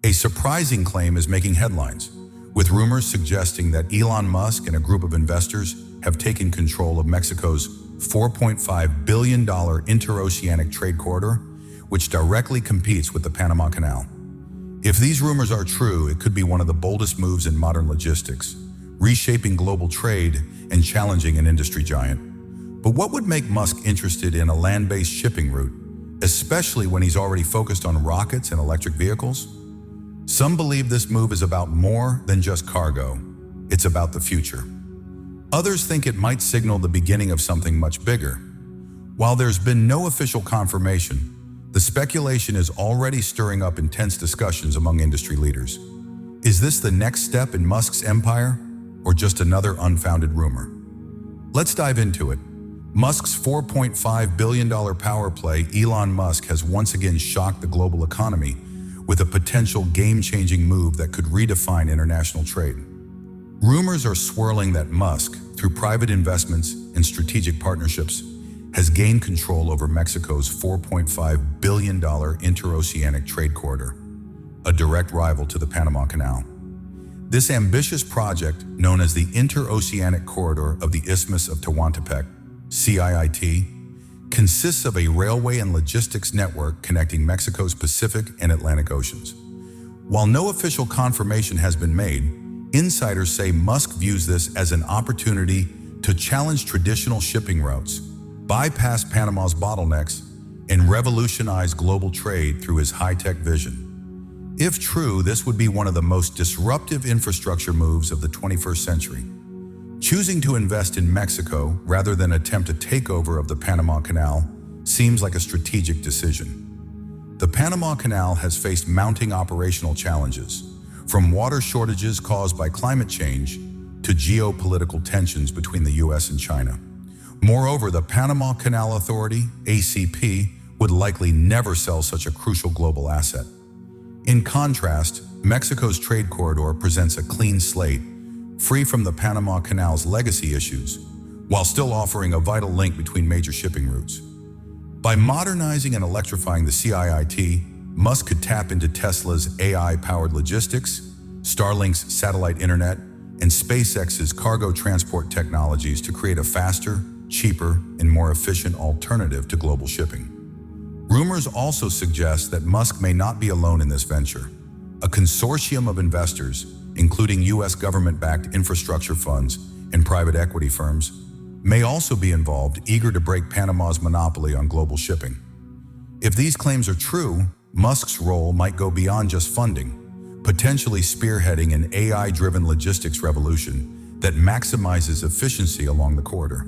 A surprising claim is making headlines, with rumors suggesting that Elon Musk and a group of investors have taken control of Mexico's $4.5 billion interoceanic trade corridor, which directly competes with the Panama Canal. If these rumors are true, it could be one of the boldest moves in modern logistics, reshaping global trade and challenging an industry giant. But what would make Musk interested in a land-based shipping route, especially when he's already focused on rockets and electric vehicles? Some believe this move is about more than just cargo. It's about the future. Others think it might signal the beginning of something much bigger. While there's been no official confirmation, the speculation is already stirring up intense discussions among industry leaders. Is this the next step in Musk's empire, or just another unfounded rumor? Let's dive into it. Musk's $4.5 billion power play. Elon Musk has once again shocked the global economy with a potential game-changing move that could redefine international trade. Rumors are swirling that Musk, through private investments and strategic partnerships, has gained control over Mexico's $4.5 billion interoceanic trade corridor, a direct rival to the Panama Canal. This ambitious project, known as the Interoceanic Corridor of the Isthmus of Tehuantepec, CIIT, consists of a railway and logistics network connecting Mexico's Pacific and Atlantic Oceans. While no official confirmation has been made, insiders say Musk views this as an opportunity to challenge traditional shipping routes, bypass Panama's bottlenecks, and revolutionize global trade through his high-tech vision. If true, this would be one of the most disruptive infrastructure moves of the 21st century. Choosing to invest in Mexico rather than attempt a takeover of the Panama Canal seems like a strategic decision. The Panama Canal has faced mounting operational challenges, from water shortages caused by climate change to geopolitical tensions between the US and China. Moreover, the Panama Canal Authority, ACP, would likely never sell such a crucial global asset. In contrast, Mexico's trade corridor presents a clean slate, free from the Panama Canal's legacy issues, while still offering a vital link between major shipping routes. By modernizing and electrifying the CIIT, Musk could tap into Tesla's AI-powered logistics, Starlink's satellite internet, and SpaceX's cargo transport technologies to create a faster, cheaper, and more efficient alternative to global shipping. Rumors also suggest that Musk may not be alone in this venture. A consortium of investors, including US government-backed infrastructure funds and private equity firms, may also be involved, eager to break Panama's monopoly on global shipping. If these claims are true, Musk's role might go beyond just funding, potentially spearheading an AI-driven logistics revolution that maximizes efficiency along the corridor.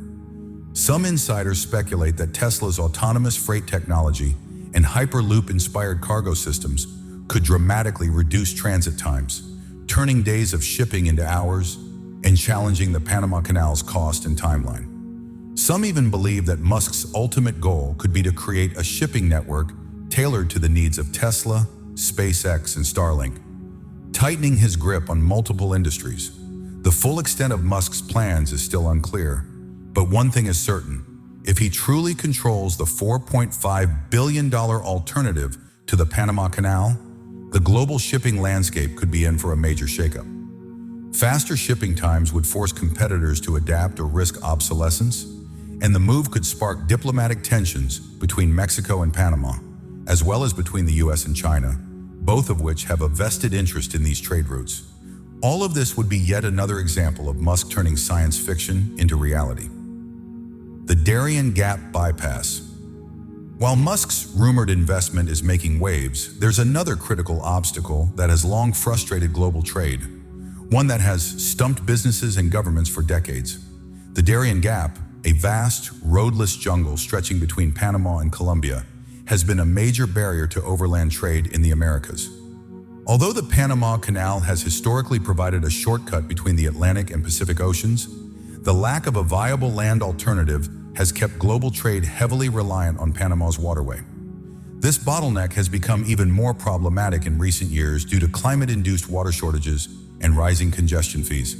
Some insiders speculate that Tesla's autonomous freight technology and Hyperloop-inspired cargo systems could dramatically reduce transit times, turning days of shipping into hours and challenging the Panama Canal's cost and timeline. Some even believe that Musk's ultimate goal could be to create a shipping network tailored to the needs of Tesla, SpaceX, and Starlink, tightening his grip on multiple industries. The full extent of Musk's plans is still unclear, but one thing is certain: if he truly controls the $4.5 billion alternative to the Panama Canal, the global shipping landscape could be in for a major shakeup. Faster shipping times would force competitors to adapt or risk obsolescence, and the move could spark diplomatic tensions between Mexico and Panama, as well as between the US and China, both of which have a vested interest in these trade routes. All of this would be yet another example of Musk turning science fiction into reality. The Darien Gap bypass. While Musk's rumored investment is making waves, there's another critical obstacle that has long frustrated global trade, one that has stumped businesses and governments for decades. The Darien Gap, a vast, roadless jungle stretching between Panama and Colombia, has been a major barrier to overland trade in the Americas. Although the Panama Canal has historically provided a shortcut between the Atlantic and Pacific Oceans, the lack of a viable land alternative has kept global trade heavily reliant on Panama's waterway. This bottleneck has become even more problematic in recent years due to climate-induced water shortages and rising congestion fees.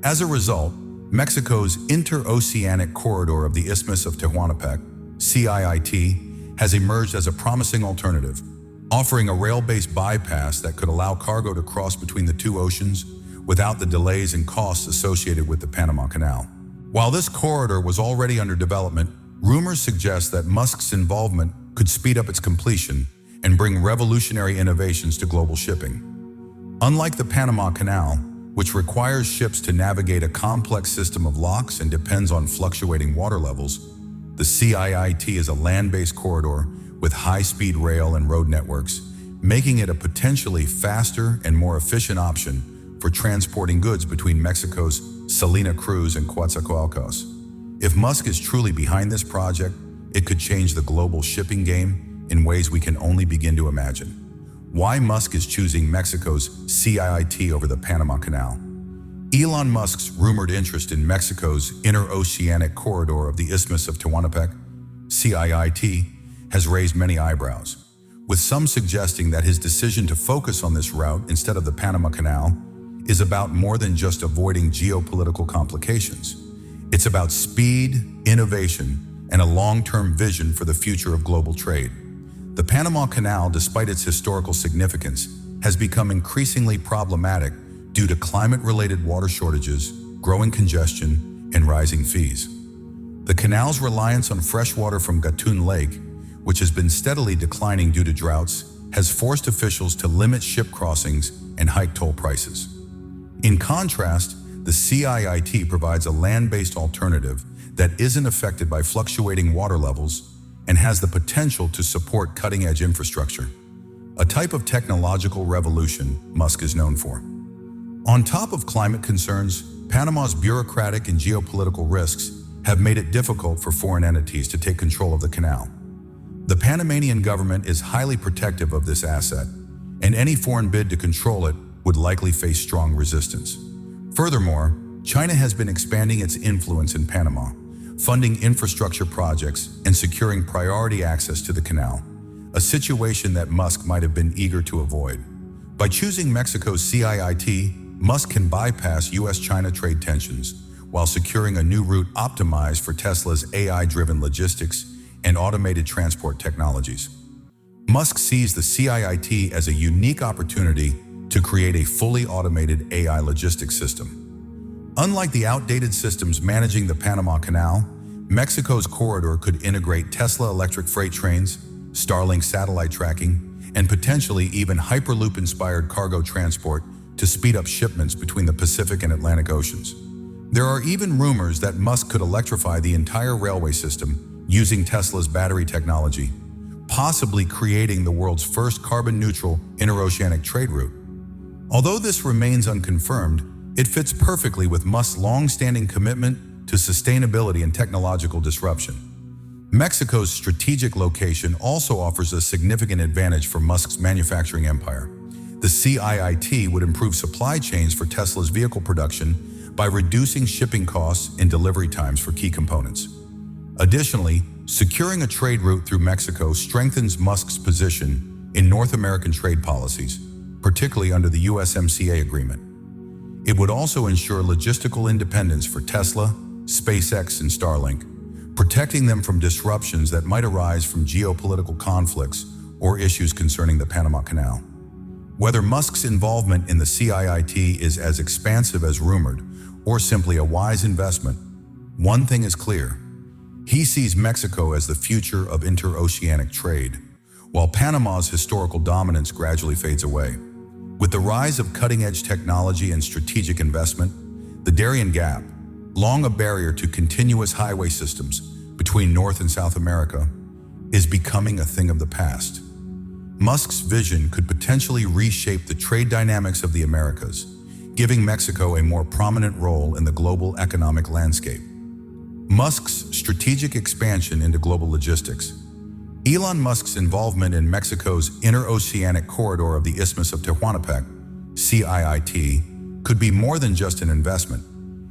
As a result, Mexico's interoceanic corridor of the Isthmus of Tehuantepec, CIIT, has emerged as a promising alternative, offering a rail-based bypass that could allow cargo to cross between the two oceans without the delays and costs associated with the Panama Canal. While this corridor was already under development, rumors suggest that Musk's involvement could speed up its completion and bring revolutionary innovations to global shipping. Unlike the Panama Canal, which requires ships to navigate a complex system of locks and depends on fluctuating water levels, the CIIT is a land-based corridor with high-speed rail and road networks, making it a potentially faster and more efficient option for transporting goods between Mexico's Salina Cruz and Coatzacoalcos. If Musk is truly behind this project, it could change the global shipping game in ways we can only begin to imagine. Why Musk is choosing Mexico's CIIT over the Panama Canal? Elon Musk's rumored interest in Mexico's interoceanic corridor of the Isthmus of Tehuantepec, CIIT, has raised many eyebrows, with some suggesting that his decision to focus on this route instead of the Panama Canal is about more than just avoiding geopolitical complications. It's about speed, innovation, and a long-term vision for the future of global trade. The Panama Canal, despite its historical significance, has become increasingly problematic due to climate-related water shortages, growing congestion, and rising fees. The canal's reliance on fresh water from Gatun Lake, which has been steadily declining due to droughts, has forced officials to limit ship crossings and hike toll prices. In contrast, the CIIT provides a land-based alternative that isn't affected by fluctuating water levels and has the potential to support cutting-edge infrastructure, a type of technological revolution Musk is known for. On top of climate concerns, Panama's bureaucratic and geopolitical risks have made it difficult for foreign entities to take control of the canal. The Panamanian government is highly protective of this asset, and any foreign bid to control it would likely face strong resistance. Furthermore, China has been expanding its influence in Panama, funding infrastructure projects and securing priority access to the canal, a situation that Musk might have been eager to avoid. By choosing Mexico's CIIT, Musk can bypass US-China trade tensions while securing a new route optimized for Tesla's AI-driven logistics and automated transport technologies. Musk sees the CIIT as a unique opportunity to create a fully automated AI logistics system. Unlike the outdated systems managing the Panama Canal, Mexico's corridor could integrate Tesla electric freight trains, Starlink satellite tracking, and potentially even Hyperloop-inspired cargo transport to speed up shipments between the Pacific and Atlantic Oceans. There are even rumors that Musk could electrify the entire railway system using Tesla's battery technology, possibly creating the world's first carbon-neutral interoceanic trade route. Although this remains unconfirmed, it fits perfectly with Musk's long-standing commitment to sustainability and technological disruption. Mexico's strategic location also offers a significant advantage for Musk's manufacturing empire. The CIIT would improve supply chains for Tesla's vehicle production by reducing shipping costs and delivery times for key components. Additionally, securing a trade route through Mexico strengthens Musk's position in North American trade policies, particularly under the USMCA agreement. It would also ensure logistical independence for Tesla, SpaceX, and Starlink, protecting them from disruptions that might arise from geopolitical conflicts or issues concerning the Panama Canal. Whether Musk's involvement in the CIIT is as expansive as rumored or simply a wise investment, one thing is clear. He sees Mexico as the future of interoceanic trade, while Panama's historical dominance gradually fades away. With the rise of cutting-edge technology and strategic investment, the Darien Gap, long a barrier to continuous highway systems between North and South America, is becoming a thing of the past. Musk's vision could potentially reshape the trade dynamics of the Americas, giving Mexico a more prominent role in the global economic landscape. Musk's strategic expansion into global logistics. Elon Musk's involvement in Mexico's interoceanic corridor of the Isthmus of Tehuantepec, CIIT, could be more than just an investment.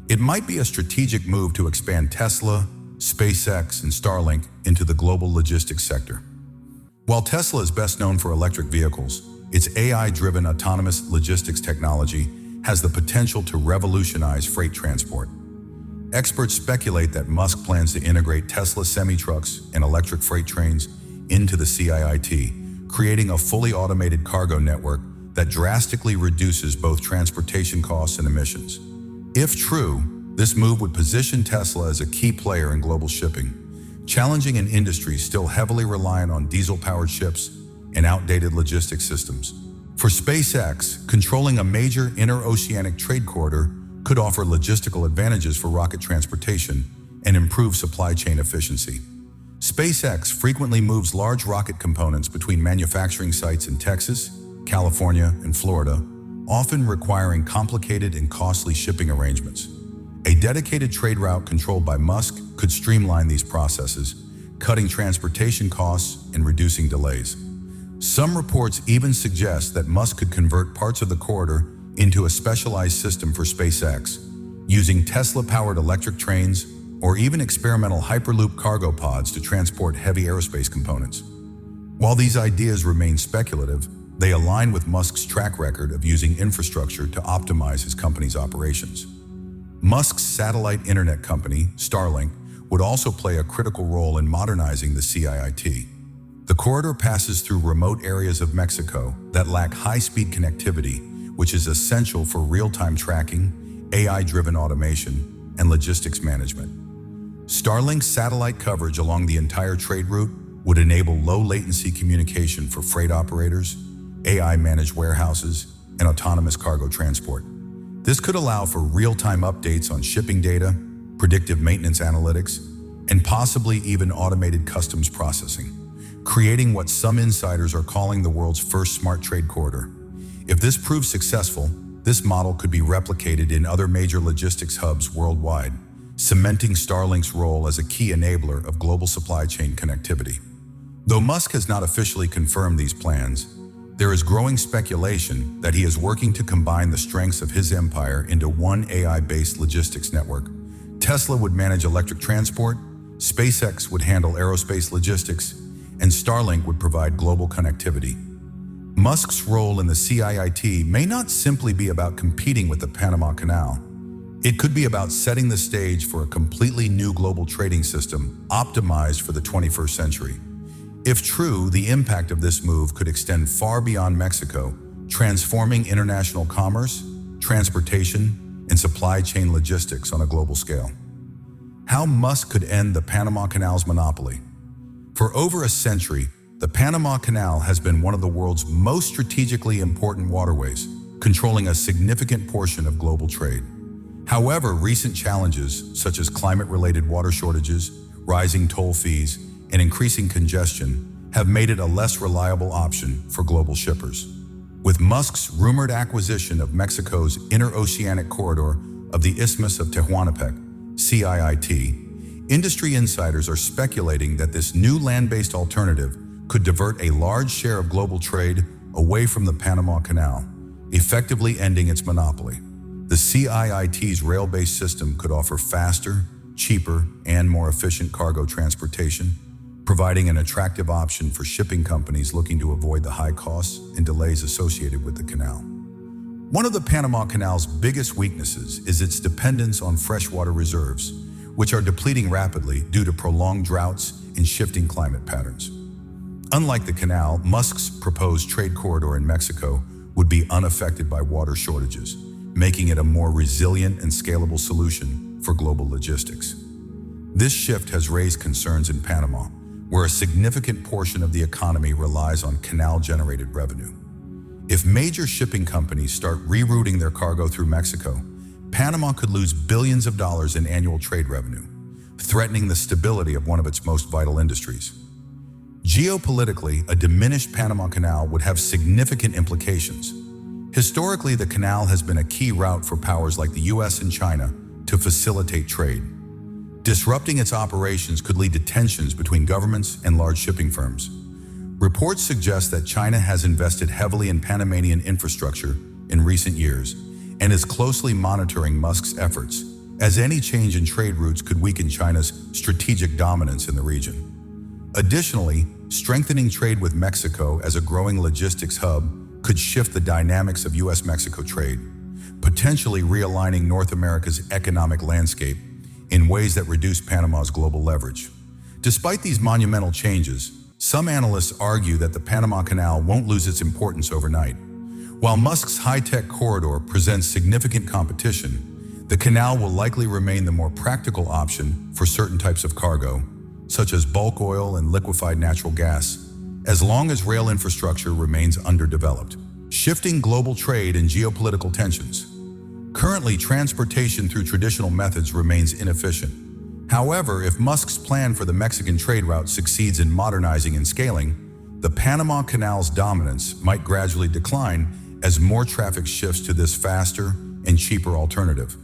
It might be a strategic move to expand Tesla, SpaceX, and Starlink into the global logistics sector. While Tesla is best known for electric vehicles, its AI-driven autonomous logistics technology has the potential to revolutionize freight transport. Experts speculate that Musk plans to integrate Tesla semi-trucks and electric freight trains into the CIIT, creating a fully automated cargo network that drastically reduces both transportation costs and emissions. If true, this move would position Tesla as a key player in global shipping, challenging an industry still heavily reliant on diesel-powered ships and outdated logistics systems. For SpaceX, controlling a major interoceanic trade corridor could offer logistical advantages for rocket transportation and improve supply chain efficiency. SpaceX frequently moves large rocket components between manufacturing sites in Texas, California, and Florida, often requiring complicated and costly shipping arrangements. A dedicated trade route controlled by Musk could streamline these processes, cutting transportation costs and reducing delays. Some reports even suggest that Musk could convert parts of the corridor into a specialized system for SpaceX, using Tesla-powered electric trains or even experimental Hyperloop cargo pods to transport heavy aerospace components. While these ideas remain speculative, they align with Musk's track record of using infrastructure to optimize his company's operations. Musk's satellite internet company, Starlink, would also play a critical role in modernizing the CIIT. The corridor passes through remote areas of Mexico that lack high-speed connectivity, which is essential for real-time tracking, AI-driven automation, and logistics management. Starlink's satellite coverage along the entire trade route would enable low-latency communication for freight operators, AI-managed warehouses, and autonomous cargo transport. This could allow for real-time updates on shipping data, predictive maintenance analytics, and possibly even automated customs processing, creating what some insiders are calling the world's first smart trade corridor. If this proves successful, this model could be replicated in other major logistics hubs worldwide, cementing Starlink's role as a key enabler of global supply chain connectivity. Though Musk has not officially confirmed these plans, there is growing speculation that he is working to combine the strengths of his empire into one AI-based logistics network. Tesla would manage electric transport, SpaceX would handle aerospace logistics, and Starlink would provide global connectivity. Musk's role in the CIIT may not simply be about competing with the Panama Canal. It could be about setting the stage for a completely new global trading system optimized for the 21st century. If true, the impact of this move could extend far beyond Mexico, transforming international commerce, transportation, and supply chain logistics on a global scale. How Musk could end the Panama Canal's monopoly. For over a century, the Panama Canal has been one of the world's most strategically important waterways, controlling a significant portion of global trade. However, recent challenges, such as climate-related water shortages, rising toll fees, and increasing congestion, have made it a less reliable option for global shippers. With Musk's rumored acquisition of Mexico's interoceanic corridor of the Isthmus of Tehuantepec, CIIT, industry insiders are speculating that this new land-based alternative could divert a large share of global trade away from the Panama Canal, effectively ending its monopoly. The CIIT's rail-based system could offer faster, cheaper, and more efficient cargo transportation, providing an attractive option for shipping companies looking to avoid the high costs and delays associated with the canal. One of the Panama Canal's biggest weaknesses is its dependence on freshwater reserves, which are depleting rapidly due to prolonged droughts and shifting climate patterns. Unlike the canal, Musk's proposed trade corridor in Mexico would be unaffected by water shortages, making it a more resilient and scalable solution for global logistics. This shift has raised concerns in Panama, where a significant portion of the economy relies on canal-generated revenue. If major shipping companies start rerouting their cargo through Mexico, Panama could lose billions of dollars in annual trade revenue, threatening the stability of one of its most vital industries. Geopolitically, a diminished Panama Canal would have significant implications. Historically, the canal has been a key route for powers like the US and China to facilitate trade. Disrupting its operations could lead to tensions between governments and large shipping firms. Reports suggest that China has invested heavily in Panamanian infrastructure in recent years and is closely monitoring Musk's efforts, as any change in trade routes could weaken China's strategic dominance in the region. Additionally, strengthening trade with Mexico as a growing logistics hub could shift the dynamics of US-Mexico trade, potentially realigning North America's economic landscape in ways that reduce Panama's global leverage. Despite these monumental changes, Some analysts argue that the Panama Canal won't lose its importance overnight. While Musk's high-tech corridor presents significant competition, the canal will likely remain the more practical option for certain types of cargo, such as bulk oil and liquefied natural gas, as long as rail infrastructure remains underdeveloped. Shifting global trade and geopolitical tensions. Currently, transportation through traditional methods remains inefficient. However, if Musk's plan for the Mexican trade route succeeds in modernizing and scaling, the Panama Canal's dominance might gradually decline as more traffic shifts to this faster and cheaper alternative.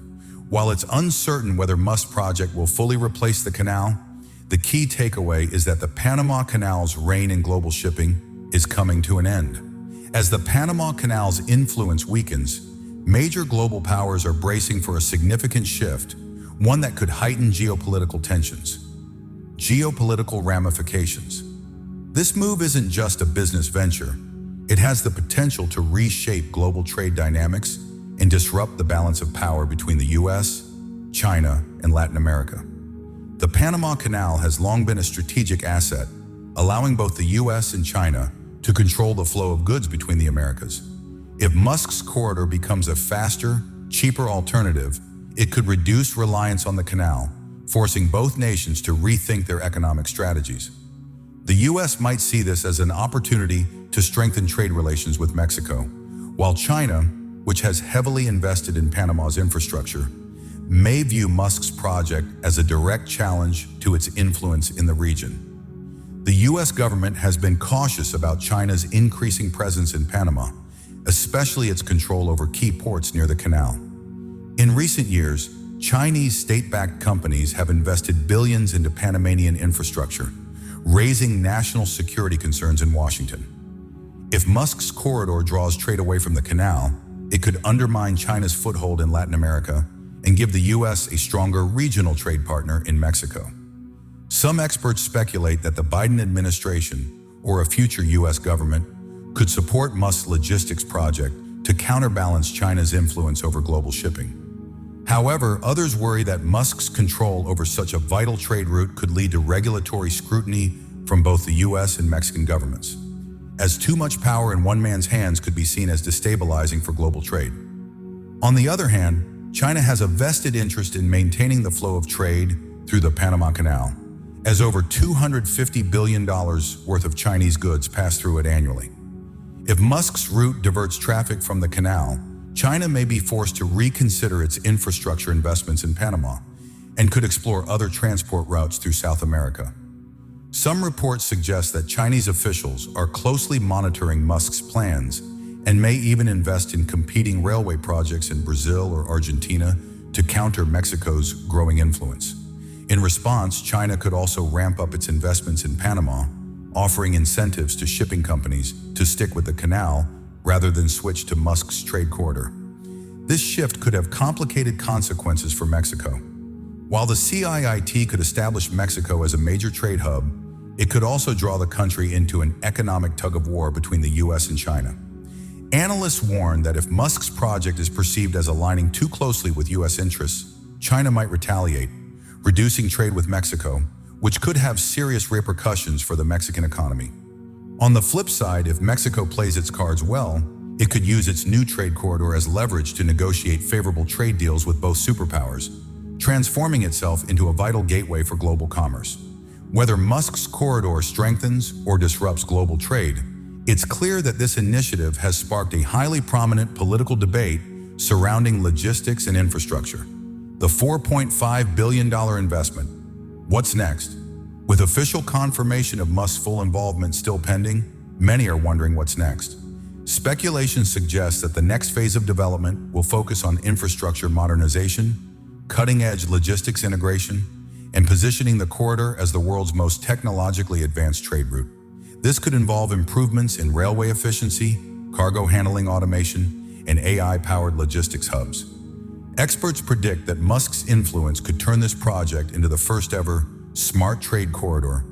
While it's uncertain whether Musk's project will fully replace the canal, the key takeaway is that the Panama Canal's reign in global shipping is coming to an end. As the Panama Canal's influence weakens, major global powers are bracing for a significant shift, one that could heighten geopolitical tensions. Geopolitical ramifications. This move isn't just a business venture. It has the potential to reshape global trade dynamics and disrupt the balance of power between the US, China, and Latin America. The Panama Canal has long been a strategic asset, allowing both the US and China to control the flow of goods between the Americas. If Musk's corridor becomes a faster, cheaper alternative, it could reduce reliance on the canal, forcing both nations to rethink their economic strategies. The US might see this as an opportunity to strengthen trade relations with Mexico, while China, which has heavily invested in Panama's infrastructure, may view Musk's project as a direct challenge to its influence in the region. The US government has been cautious about China's increasing presence in Panama, especially its control over key ports near the canal. In recent years, Chinese state-backed companies have invested billions into Panamanian infrastructure, raising national security concerns in Washington. If Musk's corridor draws trade away from the canal, it could undermine China's foothold in Latin America and give the US a stronger regional trade partner in Mexico. Some experts speculate that the Biden administration, or a future US government, could support Musk's logistics project to counterbalance China's influence over global shipping. However, others worry that Musk's control over such a vital trade route could lead to regulatory scrutiny from both the US and Mexican governments, as too much power in one man's hands could be seen as destabilizing for global trade. On the other hand, China has a vested interest in maintaining the flow of trade through the Panama Canal, as over $250 billion worth of Chinese goods pass through it annually. If Musk's route diverts traffic from the canal, China may be forced to reconsider its infrastructure investments in Panama and could explore other transport routes through South America. Some reports suggest that Chinese officials are closely monitoring Musk's plans and may even invest in competing railway projects in Brazil or Argentina to counter Mexico's growing influence. In response, China could also ramp up its investments in Panama, offering incentives to shipping companies to stick with the canal rather than switch to Musk's trade corridor. This shift could have complicated consequences for Mexico. While the CIIT could establish Mexico as a major trade hub, it could also draw the country into an economic tug-of-war between the US and China. Analysts warn that if Musk's project is perceived as aligning too closely with US interests, China might retaliate, reducing trade with Mexico, which could have serious repercussions for the Mexican economy. On the flip side, if Mexico plays its cards well, it could use its new trade corridor as leverage to negotiate favorable trade deals with both superpowers, transforming itself into a vital gateway for global commerce. Whether Musk's corridor strengthens or disrupts global trade, it's clear that this initiative has sparked a highly prominent political debate surrounding logistics and infrastructure. The $4.5 billion investment. What's next? With official confirmation of Musk's full involvement still pending, many are wondering what's next. Speculation suggests that the next phase of development will focus on infrastructure modernization, cutting-edge logistics integration, and positioning the corridor as the world's most technologically advanced trade route. This could involve improvements in railway efficiency, cargo handling automation, and AI-powered logistics hubs. Experts predict that Musk's influence could turn this project into the first-ever smart trade corridor,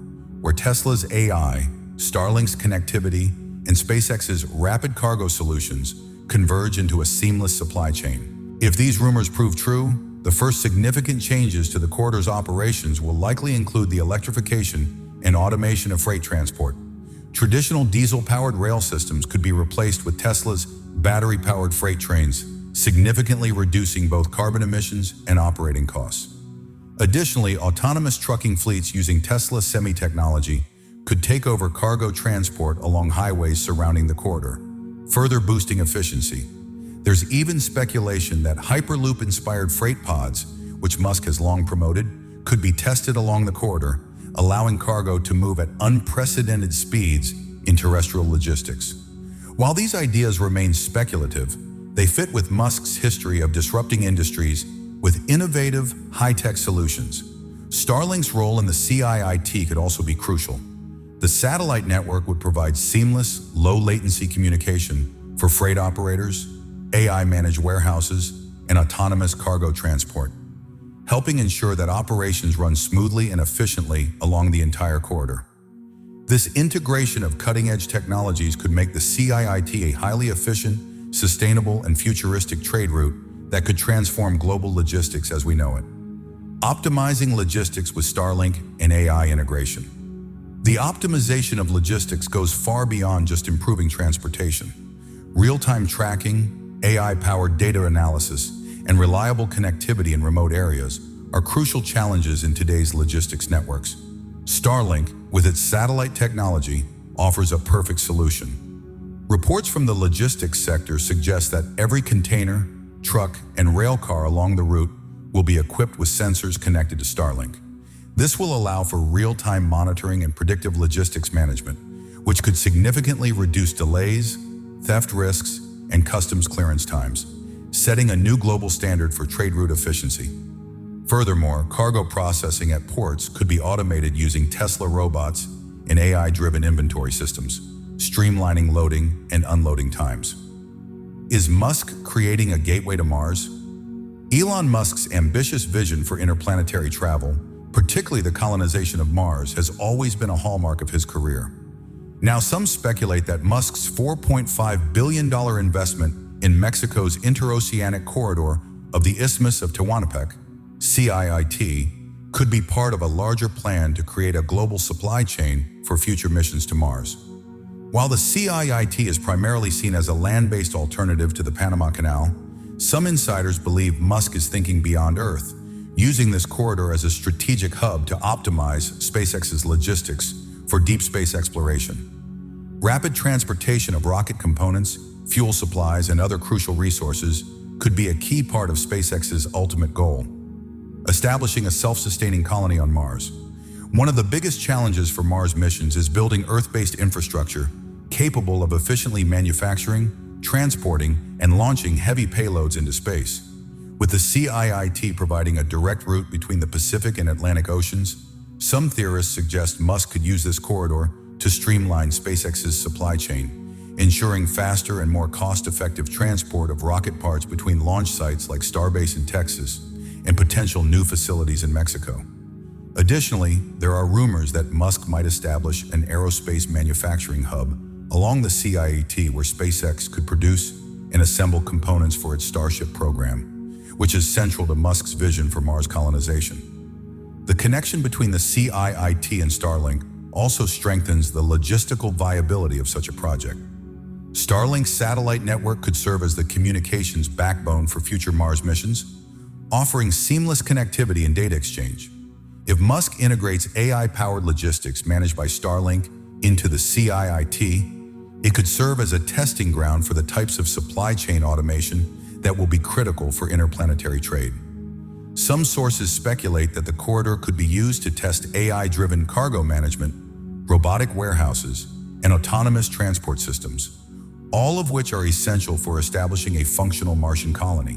where Tesla's AI, Starlink's connectivity, and SpaceX's rapid cargo solutions converge into a seamless supply chain. If these rumors prove true, the first significant changes to the corridor's operations will likely include the electrification and automation of freight transport. Traditional diesel-powered rail systems could be replaced with Tesla's battery-powered freight trains, significantly reducing both carbon emissions and operating costs. Additionally, autonomous trucking fleets using Tesla semi-technology could take over cargo transport along highways surrounding the corridor, further boosting efficiency. There's even speculation that Hyperloop-inspired freight pods, which Musk has long promoted, could be tested along the corridor, allowing cargo to move at unprecedented speeds in terrestrial logistics. While these ideas remain speculative, they fit with Musk's history of disrupting industries with innovative, high-tech solutions. Starlink's role in the CIIT could also be crucial. The satellite network would provide seamless, low-latency communication for freight operators, AI-managed warehouses, and autonomous cargo transport, helping ensure that operations run smoothly and efficiently along the entire corridor. This integration of cutting-edge technologies could make the CIIT a highly efficient, sustainable, and futuristic trade route that could transform global logistics as we know it. Optimizing logistics with Starlink and AI integration. The optimization of logistics goes far beyond just improving transportation. Real-time tracking, AI-powered data analysis, and reliable connectivity in remote areas are crucial challenges in today's logistics networks. Starlink, with its satellite technology, offers a perfect solution. Reports from the logistics sector suggest that every container, truck, and rail car along the route will be equipped with sensors connected to Starlink. This will allow for real-time monitoring and predictive logistics management, which could significantly reduce delays, theft risks, and customs clearance times, setting a new global standard for trade route efficiency. Furthermore, cargo processing at ports could be automated using Tesla robots and AI-driven inventory systems, streamlining loading and unloading times. Is Musk creating a gateway to Mars? Elon Musk's ambitious vision for interplanetary travel, particularly the colonization of Mars, has always been a hallmark of his career. Now, some speculate that Musk's $4.5 billion investment in Mexico's interoceanic corridor of the Isthmus of Tehuantepec, CIIT, could be part of a larger plan to create a global supply chain for future missions to Mars. While the CIIT is primarily seen as a land-based alternative to the Panama Canal, some insiders believe Musk is thinking beyond Earth, using this corridor as a strategic hub to optimize SpaceX's logistics for deep space exploration. Rapid transportation of rocket components, fuel supplies, and other crucial resources could be a key part of SpaceX's ultimate goal: establishing a self-sustaining colony on Mars. One of the biggest challenges for Mars missions is building Earth-based infrastructure capable of efficiently manufacturing, transporting, and launching heavy payloads into space. With the CIIT providing a direct route between the Pacific and Atlantic Oceans, some theorists suggest Musk could use this corridor to streamline SpaceX's supply chain, ensuring faster and more cost-effective transport of rocket parts between launch sites like Starbase in Texas and potential new facilities in Mexico. Additionally, there are rumors that Musk might establish an aerospace manufacturing hub along the CIIT where SpaceX could produce and assemble components for its Starship program, which is central to Musk's vision for Mars colonization. The connection between the CIIT and Starlink also strengthens the logistical viability of such a project. Starlink's satellite network could serve as the communications backbone for future Mars missions, offering seamless connectivity and data exchange. If Musk integrates AI-powered logistics managed by Starlink into the CIIT, it could serve as a testing ground for the types of supply chain automation that will be critical for interplanetary trade. Some sources speculate that the corridor could be used to test AI-driven cargo management, robotic warehouses, and autonomous transport systems, all of which are essential for establishing a functional Martian colony.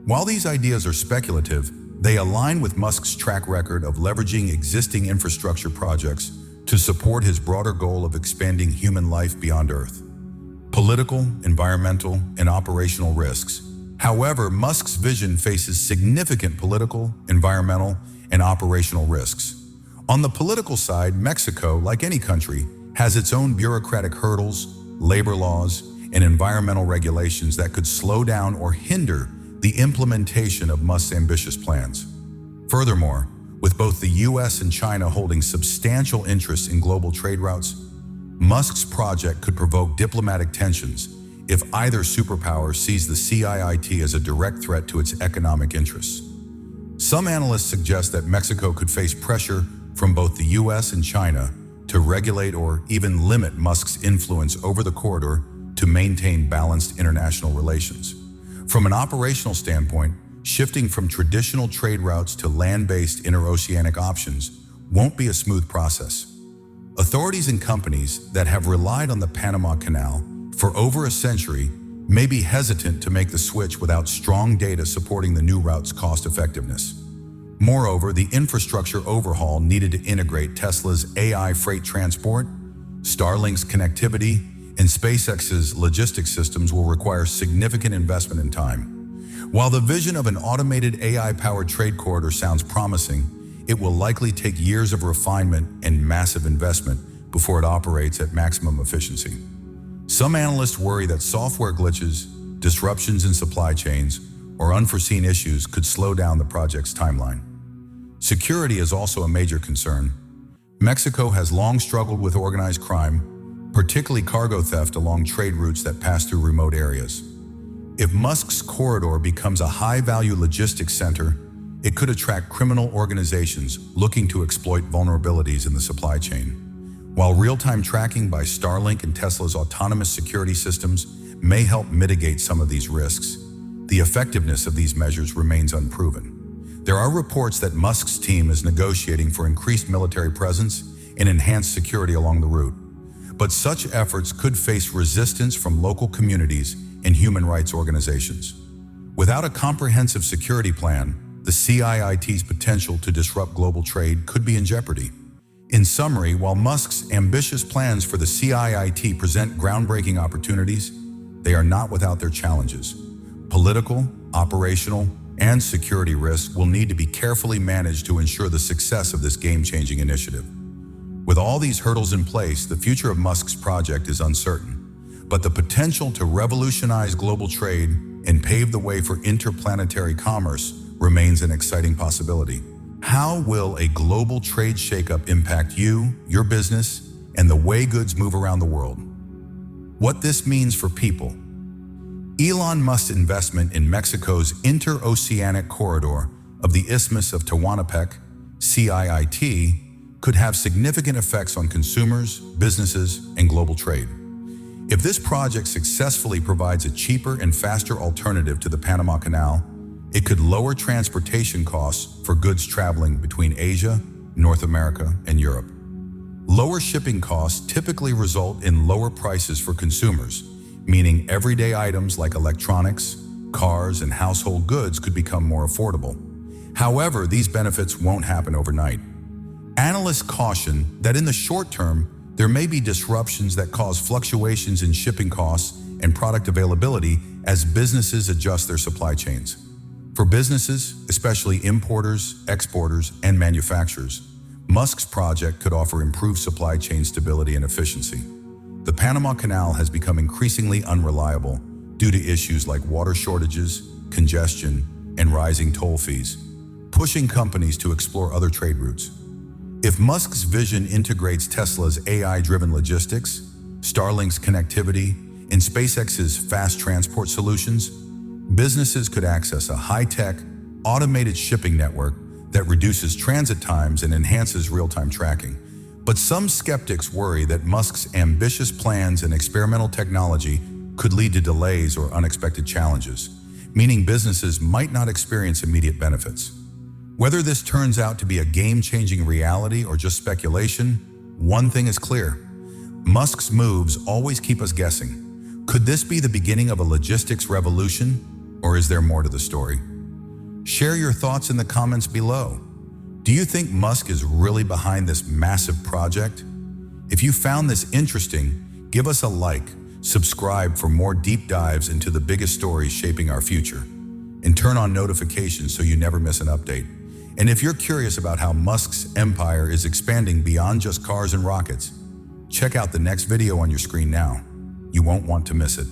While these ideas are speculative, they align with Musk's track record of leveraging existing infrastructure projects to support his broader goal of expanding human life beyond Earth. Political, environmental, and operational risks. However, Musk's vision faces significant political, environmental, and operational risks. On the political side, Mexico, like any country, has its own bureaucratic hurdles, labor laws, and environmental regulations that could slow down or hinder the implementation of Musk's ambitious plans. Furthermore, With both the US and China holding substantial interests in global trade routes, Musk's project could provoke diplomatic tensions if either superpower sees the CIIT as a direct threat to its economic interests. Some analysts suggest that Mexico could face pressure from both the US and China to regulate or even limit Musk's influence over the corridor to maintain balanced international relations. From an operational standpoint, shifting from traditional trade routes to land-based interoceanic options won't be a smooth process. Authorities and companies that have relied on the Panama Canal for over a century may be hesitant to make the switch without strong data supporting the new route's cost-effectiveness. Moreover, the infrastructure overhaul needed to integrate Tesla's AI freight transport, Starlink's connectivity, and SpaceX's logistics systems will require significant investment and time. While the vision of an automated AI-powered trade corridor sounds promising, it will likely take years of refinement and massive investment before it operates at maximum efficiency. Some analysts worry that software glitches, disruptions in supply chains, or unforeseen issues could slow down the project's timeline. Security is also a major concern. Mexico has long struggled with organized crime, particularly cargo theft along trade routes that pass through remote areas. If Musk's corridor becomes a high-value logistics center, it could attract criminal organizations looking to exploit vulnerabilities in the supply chain. While real-time tracking by Starlink and Tesla's autonomous security systems may help mitigate some of these risks, the effectiveness of these measures remains unproven. There are reports that Musk's team is negotiating for increased military presence and enhanced security along the route. But such efforts could face resistance from local communities and human rights organizations. Without a comprehensive security plan, the CIIT's potential to disrupt global trade could be in jeopardy. In summary, while Musk's ambitious plans for the CIIT present groundbreaking opportunities, they are not without their challenges. Political, operational, and security risks will need to be carefully managed to ensure the success of this game-changing initiative. With all these hurdles in place, the future of Musk's project is uncertain. But the potential to revolutionize global trade and pave the way for interplanetary commerce remains an exciting possibility. How will a global trade shakeup impact you, your business, and the way goods move around the world? What this means for people. Elon Musk's investment in Mexico's interoceanic corridor of the Isthmus of Tehuantepec, CIIT, could have significant effects on consumers, businesses, and global trade. If this project successfully provides a cheaper and faster alternative to the Panama Canal, it could lower transportation costs for goods traveling between Asia, North America, and Europe. Lower shipping costs typically result in lower prices for consumers, meaning everyday items like electronics, cars, and household goods could become more affordable. However, these benefits won't happen overnight. Analysts caution that in the short term, there may be disruptions that cause fluctuations in shipping costs and product availability as businesses adjust their supply chains. For businesses, especially importers, exporters, and manufacturers, Musk's project could offer improved supply chain stability and efficiency. The Panama Canal has become increasingly unreliable due to issues like water shortages, congestion, and rising toll fees, pushing companies to explore other trade routes. If Musk's vision integrates Tesla's AI-driven logistics, Starlink's connectivity, and SpaceX's fast transport solutions, businesses could access a high-tech, automated shipping network that reduces transit times and enhances real-time tracking. But some skeptics worry that Musk's ambitious plans and experimental technology could lead to delays or unexpected challenges, meaning businesses might not experience immediate benefits. Whether this turns out to be a game-changing reality or just speculation, one thing is clear. Musk's moves always keep us guessing. Could this be the beginning of a logistics revolution, or is there more to the story? Share your thoughts in the comments below. Do you think Musk is really behind this massive project? If you found this interesting, give us a like, subscribe for more deep dives into the biggest stories shaping our future, and turn on notifications so you never miss an update. And if you're curious about how Musk's empire is expanding beyond just cars and rockets, check out the next video on your screen now. You won't want to miss it.